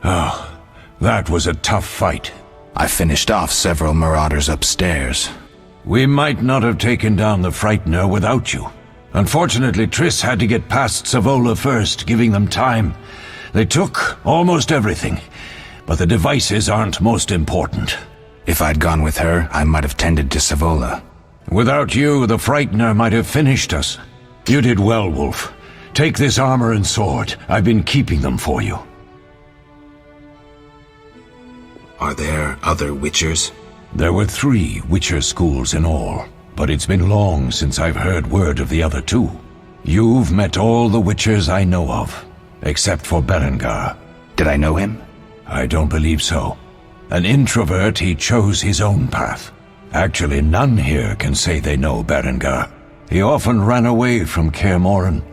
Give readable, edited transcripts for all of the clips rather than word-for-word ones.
Oh, that was a tough fight. I finished off several marauders upstairs. We might not have taken down the Frightener without you. Unfortunately, Triss had to get past Savola first, giving them time. They took almost everything, but the devices aren't most important. If I'd gone with her, I might have tended to Savola. Without you, the Frightener might have finished us. You did well, Wolf. Take this armor and sword. I've been keeping them for you. Are there other Witchers? There were 3 Witcher schools in all, but it's been long since I've heard word of the other 2. You've met all the Witchers I know of, except for Berengar. Did I know him? I don't believe so. An introvert, he chose his own path. Actually, none here can say they know Berengar. He often ran away from Kaer Morhen,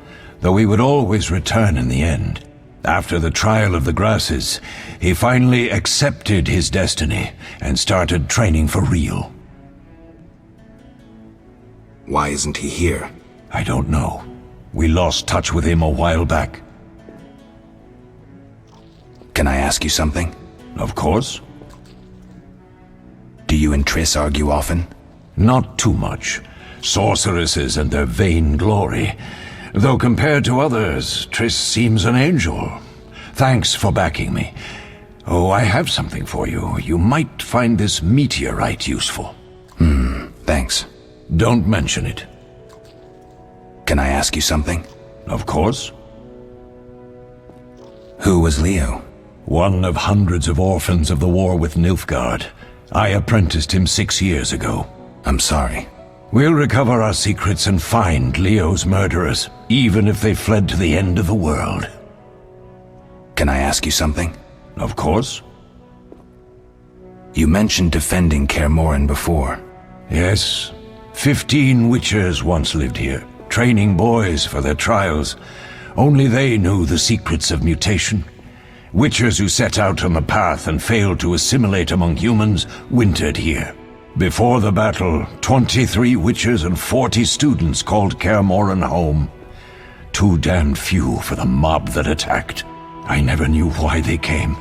though he would always return in the end. After the trial of the grasses, he finally accepted his destiny and started training for real. Why isn't he here? I don't know. We lost touch with him a while back. Can I ask you something? Of course. Do you and Triss argue often? Not too much. Sorceresses and their vain glory. Though compared to others, Triss seems an angel. Thanks for backing me. Oh, I have something for you. You might find this meteorite useful. Thanks. Don't mention it. Can I ask you something? Of course. Who was Leo? One of hundreds of orphans of the war with Nilfgaard. I apprenticed him 6 years ago. I'm sorry. We'll recover our secrets and find Leo's murderers, even if they fled to the end of the world. Can I ask you something? Of course. You mentioned defending Kaer Morhen before. Yes. 15 Witchers once lived here, training boys for their trials. Only they knew the secrets of mutation. Witchers who set out on the path and failed to assimilate among humans wintered here. Before the battle, 23 Witchers and 40 students called Kaer Morhen home. Too damned few for the mob that attacked. I never knew why they came.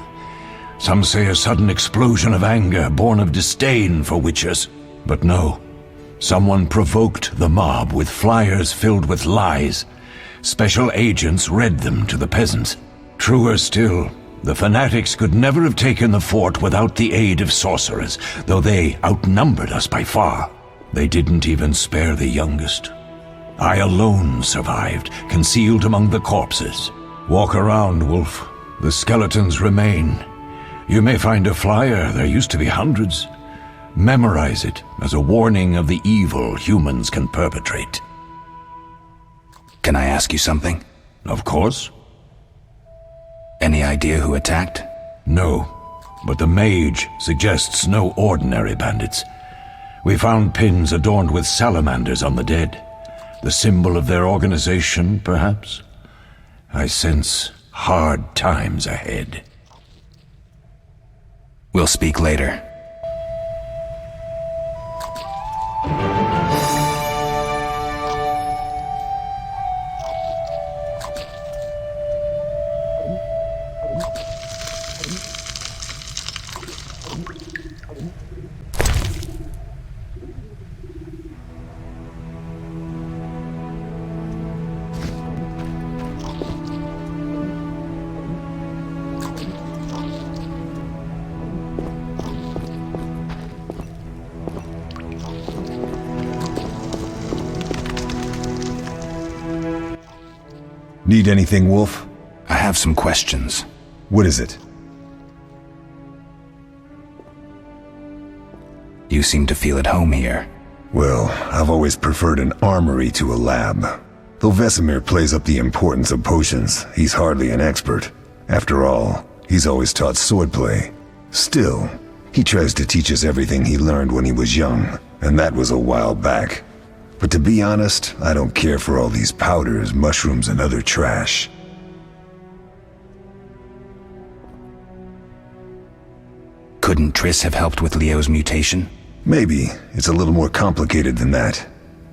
Some say a sudden explosion of anger born of disdain for Witchers. But no. Someone provoked the mob with flyers filled with lies. Special agents read them to the peasants. Truer still, the fanatics could never have taken the fort without the aid of sorcerers, though they outnumbered us by far. They didn't even spare the youngest. I alone survived, concealed among the corpses. Walk around, Wolf. The skeletons remain. You may find a flyer, there used to be hundreds. Memorize it as a warning of the evil humans can perpetrate. Can I ask you something? Of course. Any idea who attacked? No, but the mage suggests no ordinary bandits. We found pins adorned with salamanders on the dead. The symbol of their organization, perhaps? I sense hard times ahead. We'll speak later. Need anything, Wolf? I have some questions. What is it? You seem to feel at home here. Well, I've always preferred an armory to a lab. Though Vesemir plays up the importance of potions, he's hardly an expert. After all, he's always taught swordplay. Still, he tries to teach us everything he learned when he was young, and that was a while back. But to be honest, I don't care for all these powders, mushrooms, and other trash. Couldn't Triss have helped with Leo's mutation? Maybe. It's a little more complicated than that.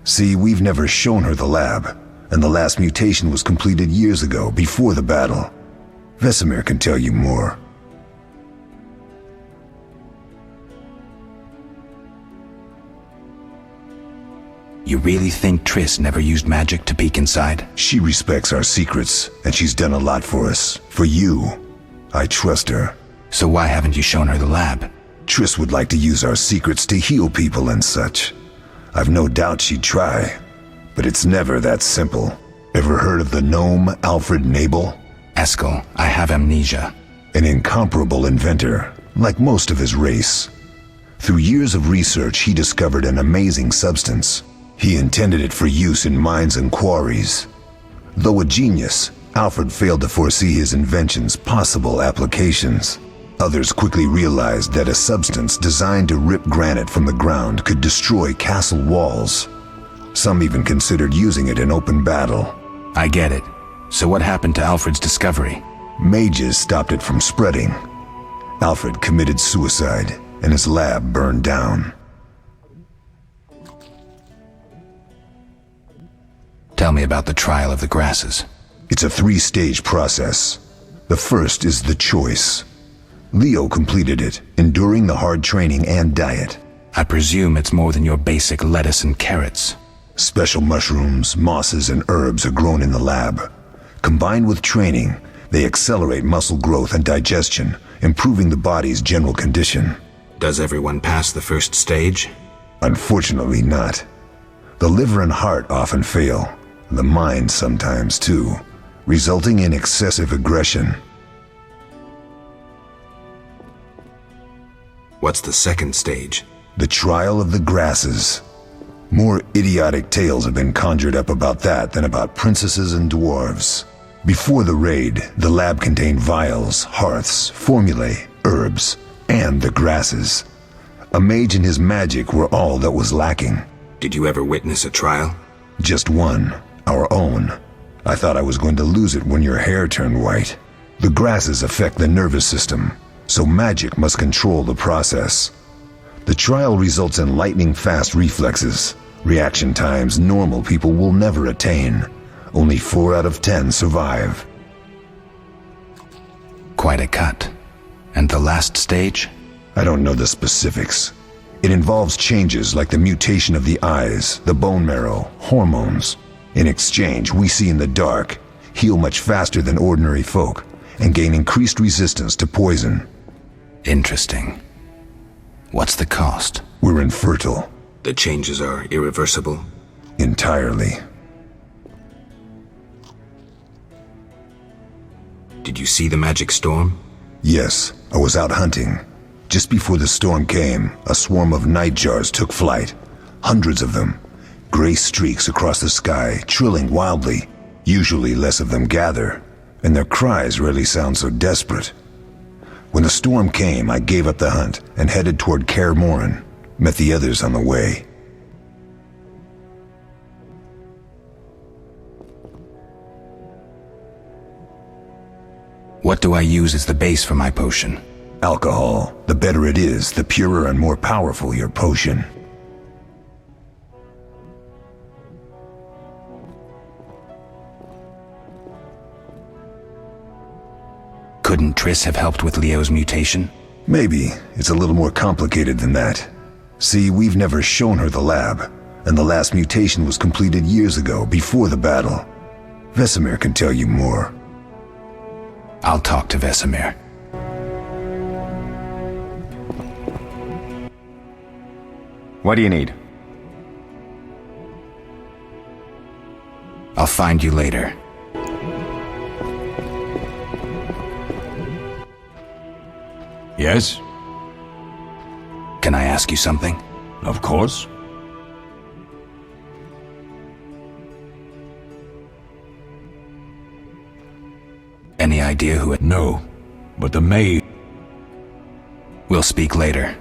See, we've never shown her the lab, and the last mutation was completed years ago, before the battle. Vesemir can tell you more. You really think Triss never used magic to peek inside? She respects our secrets, and she's done a lot for us. For you. I trust her. So why haven't you shown her the lab? Triss would like to use our secrets to heal people and such. I've no doubt she'd try, but it's never that simple. Ever heard of the gnome Alfred Nabel? Eskel, I have amnesia. An incomparable inventor, like most of his race. Through years of research, he discovered an amazing substance. He intended it for use in mines and quarries. Though a genius, Alfred failed to foresee his invention's possible applications. Others quickly realized that a substance designed to rip granite from the ground could destroy castle walls. Some even considered using it in open battle. I get it. So what happened to Alfred's discovery? Mages stopped it from spreading. Alfred committed suicide, and his lab burned down. Tell me about the trial of the grasses. It's a 3-stage process. The first is the choice. Leo completed it, enduring the hard training and diet. I presume it's more than your basic lettuce and carrots. Special mushrooms, mosses, and herbs are grown in the lab. Combined with training, they accelerate muscle growth and digestion, improving the body's general condition. Does everyone pass the first stage? Unfortunately not. The liver and heart often fail, the mind sometimes too, resulting in excessive aggression. What's the second stage? The trial of the grasses. More idiotic tales have been conjured up about that than about princesses and dwarves. Before the raid, the lab contained vials, hearths, formulae, herbs, and the grasses. A mage and his magic were all that was lacking. Did you ever witness a trial? Just one, our own. I thought I was going to lose it when your hair turned white. The grasses affect the nervous system, so magic must control the process. The trial results in lightning-fast reflexes, reaction times normal people will never attain. Only 4 out of 10 survive. Quite a cut. And the last stage? I don't know the specifics. It involves changes like the mutation of the eyes, the bone marrow, hormones. In exchange, we see in the dark, heal much faster than ordinary folk, and gain increased resistance to poison. Interesting. What's the cost? We're infertile. The changes are irreversible? Entirely. Did you see the magic storm? Yes, I was out hunting. Just before the storm came, a swarm of nightjars took flight. Hundreds of them. Gray streaks across the sky, trilling wildly. Usually less of them gather, and their cries rarely sound so desperate. When the storm came, I gave up the hunt and headed toward Kaer Morhen. Met the others on the way. What do I use as the base for my potion? Alcohol. The better it is, the purer and more powerful your potion. Couldn't Triss have helped with Leo's mutation? Maybe. It's a little more complicated than that. See, we've never shown her the lab, and the last mutation was completed years ago, before the battle. Vesemir can tell you more. I'll talk to Vesemir. What do you need? I'll find you later. Yes? Can I ask you something? Of course. Any idea who it... No, but the maid... We'll speak later.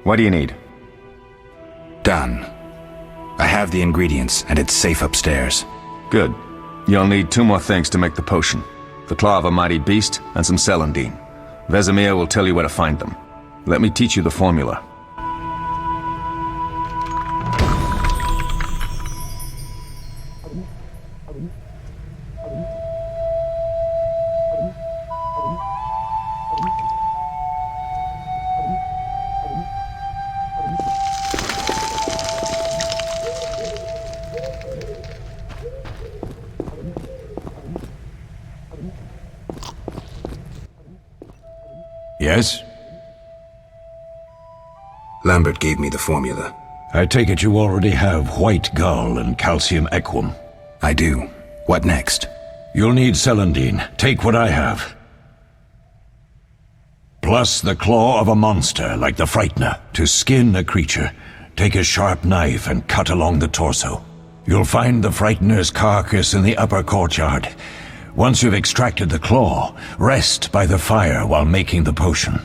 What do you need? Done. I have the ingredients, and it's safe upstairs. Good. You'll need 2 more things to make the potion. The claw of a mighty beast and some celandine. Vesemir will tell you where to find them. Let me teach you the formula. Yes? Lambert gave me the formula. I take it you already have white gull and calcium equum. I do. What next? You'll need celandine. Take what I have. Plus the claw of a monster like the Frightener. To skin a creature, take a sharp knife and cut along the torso. You'll find the Frightener's carcass in the upper courtyard. Once you've extracted the claw, rest by the fire while making the potion.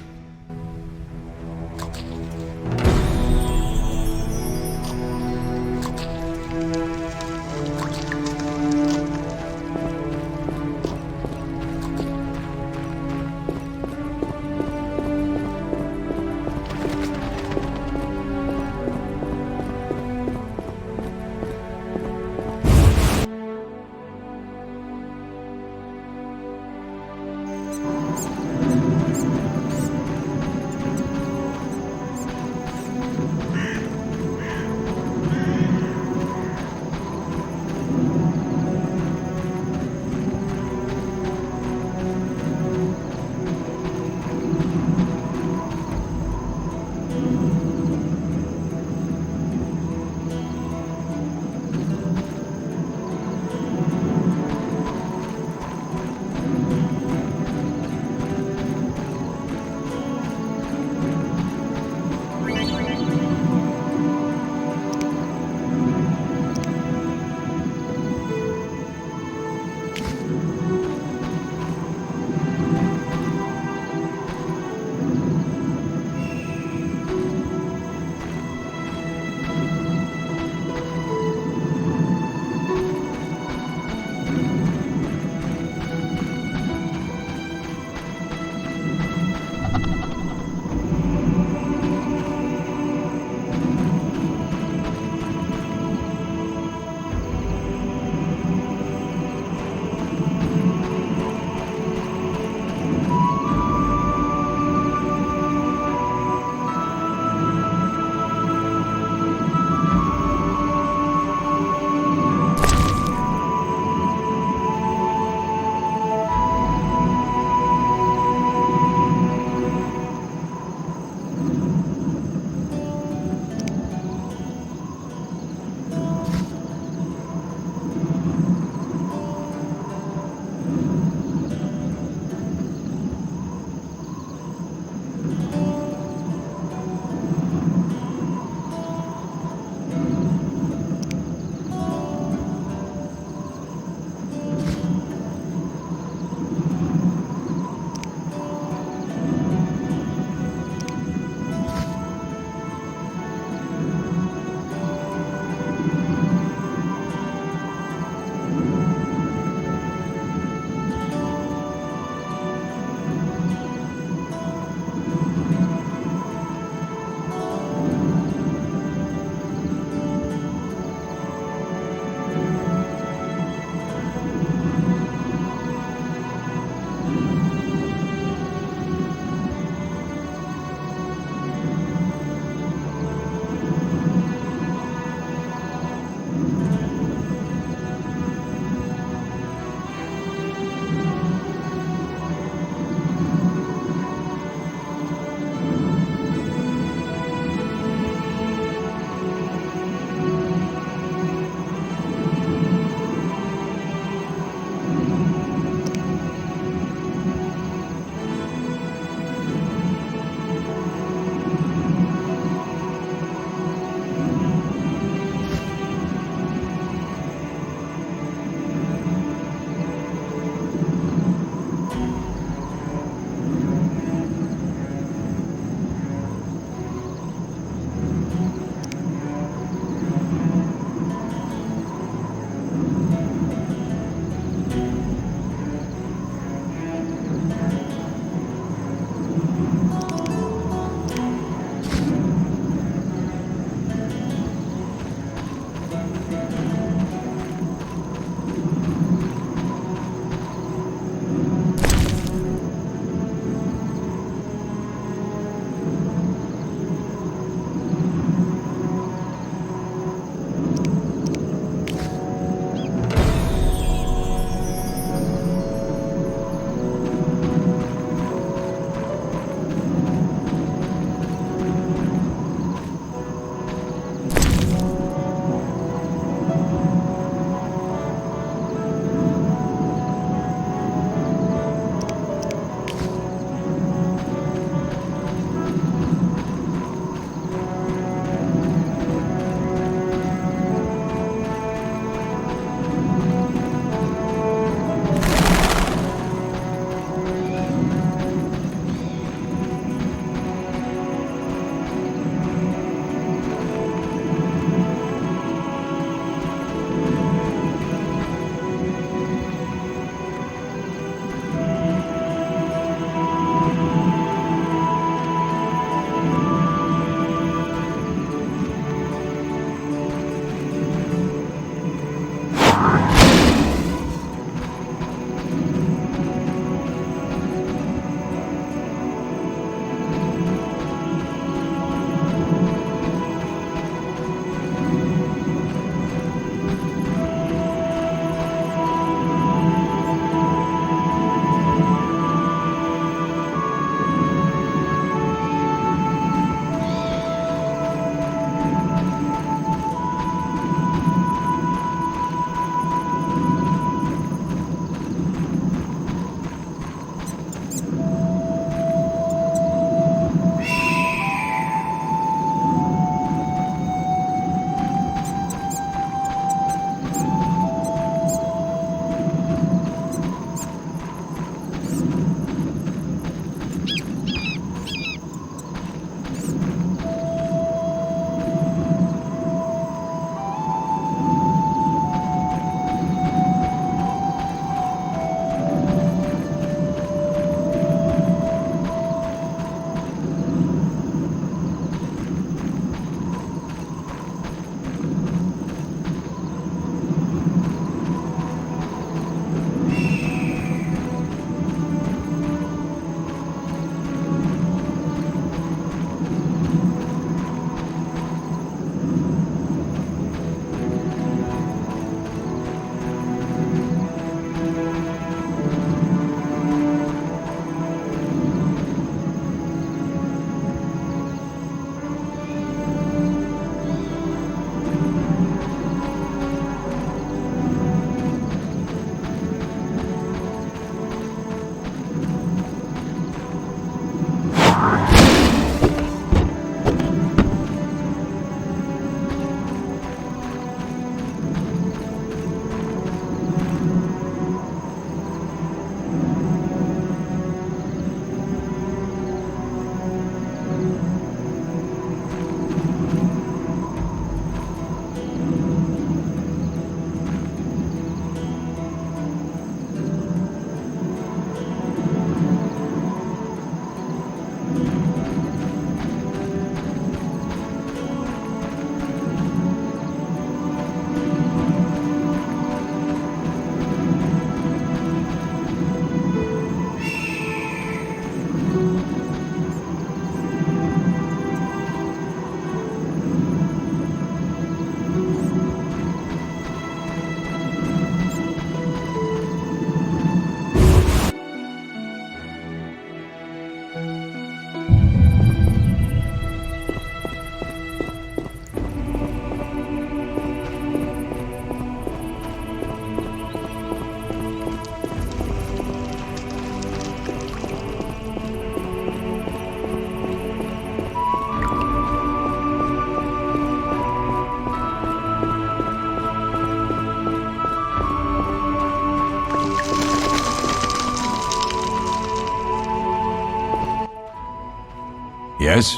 Yes?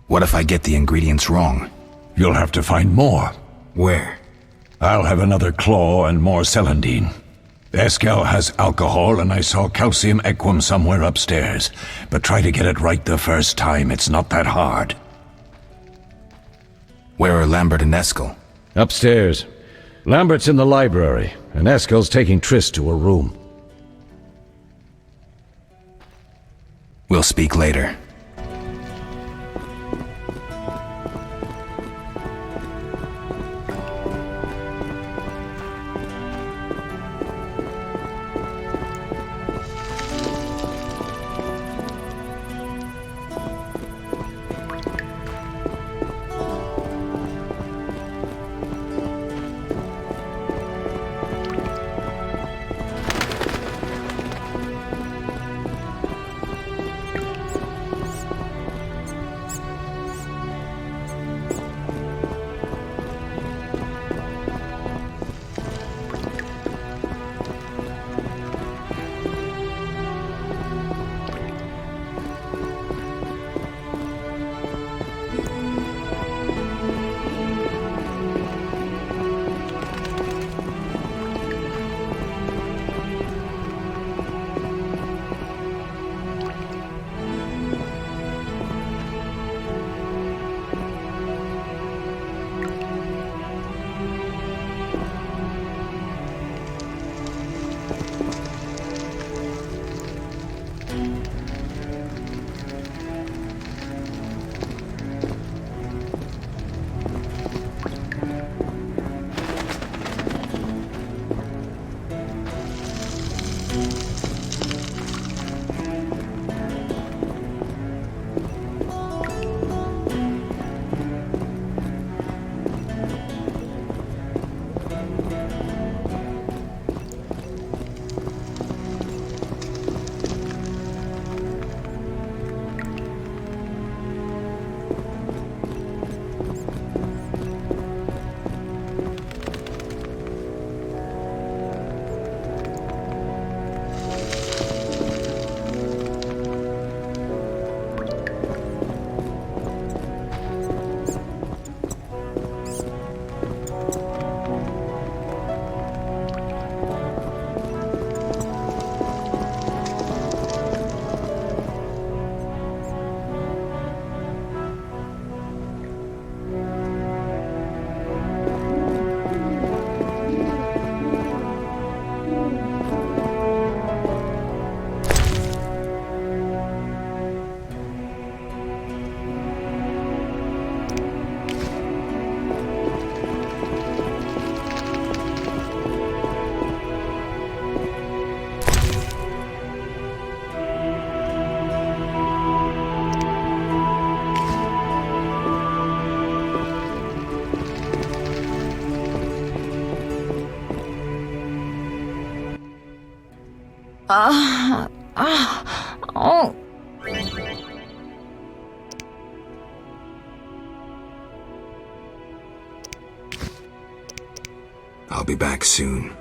What if I get the ingredients wrong? You'll have to find more. Where? I'll have another claw and more celandine. Eskel has alcohol, and I saw calcium equum somewhere upstairs. But try to get it right the first time. It's not that hard. Where are Lambert and Eskel? Upstairs. Lambert's in the library, and Eskel's taking Triss to her room. We'll speak later. Oh. I'll be back soon.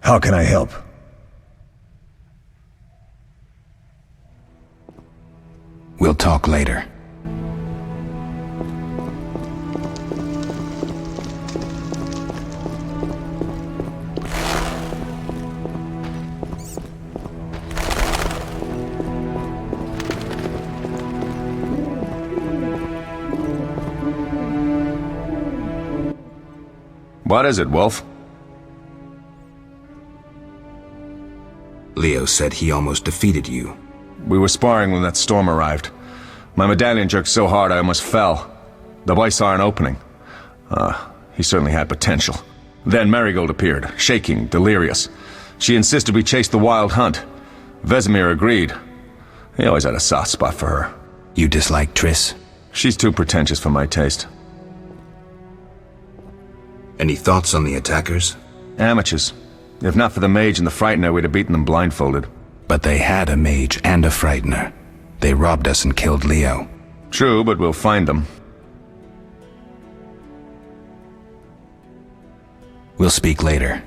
How can I help? We'll talk later. What is it, Wolf? Leo said he almost defeated you. We were sparring when that storm arrived. My medallion jerked so hard I almost fell. The boy saw an opening. He certainly had potential. Then Marigold appeared, shaking, delirious. She insisted we chase the wild hunt. Vesemir agreed. He always had a soft spot for her. You dislike Triss? She's too pretentious for my taste. Any thoughts on the attackers? Amateurs. If not for the mage and the frightener, we'd have beaten them blindfolded. But they had a mage and a frightener. They robbed us and killed Leo. True, but we'll find them. We'll speak later.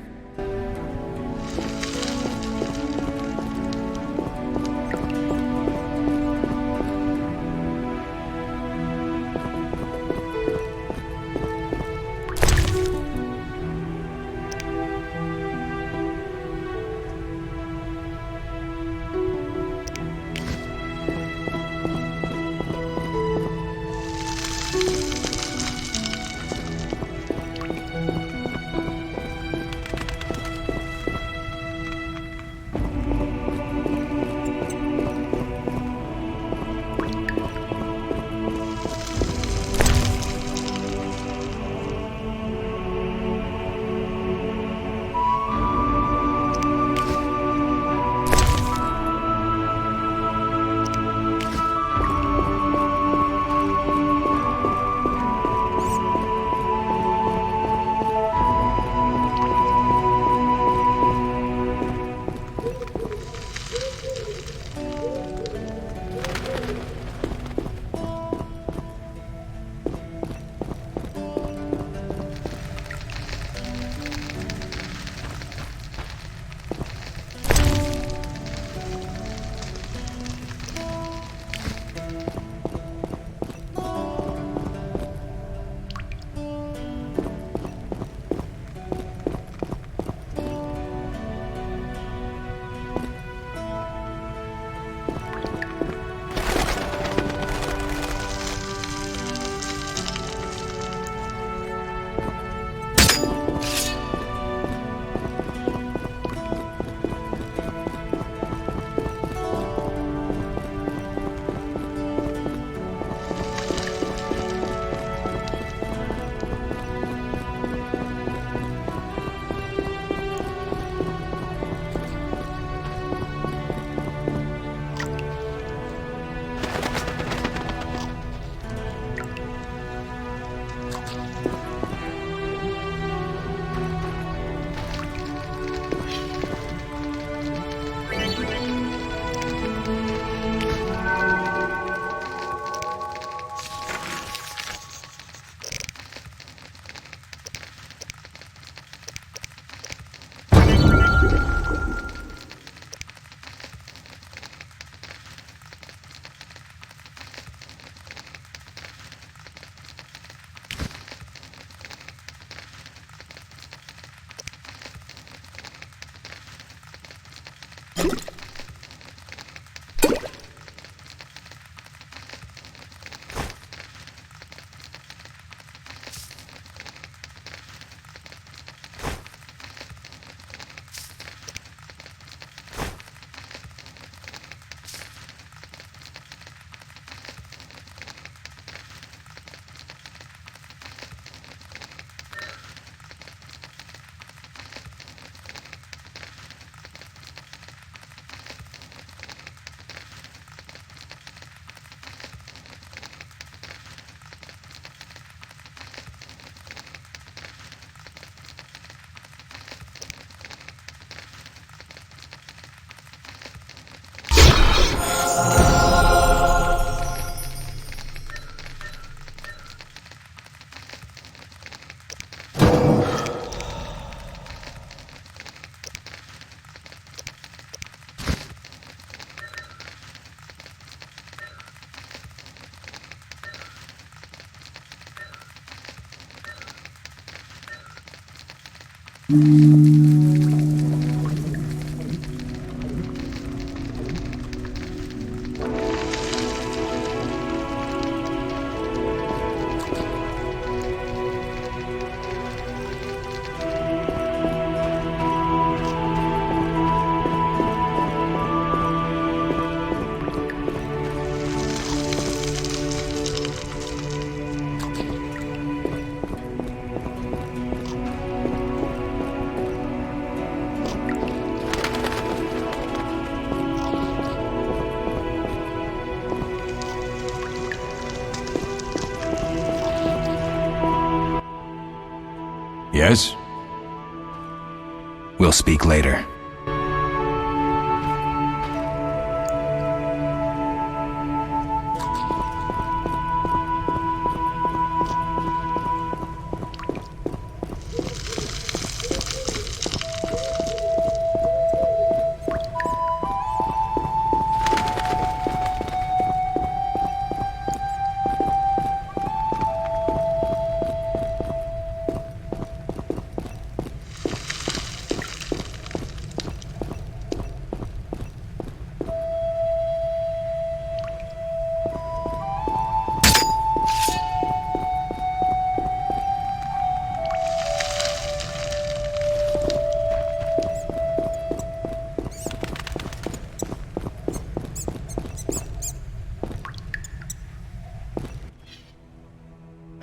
Yes? We'll speak later.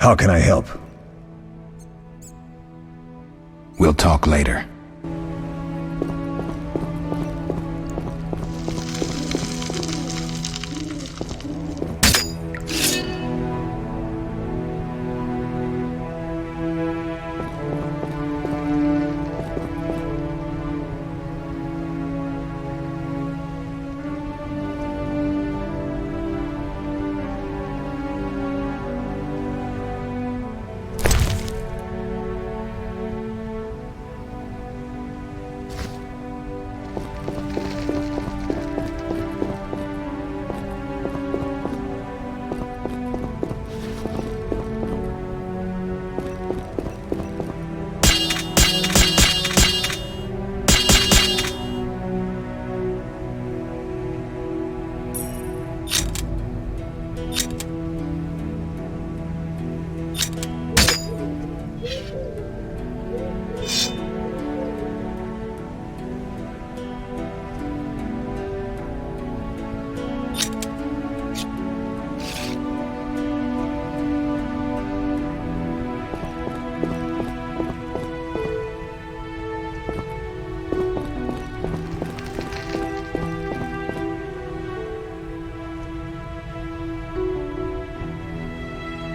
How can I help? We'll talk later.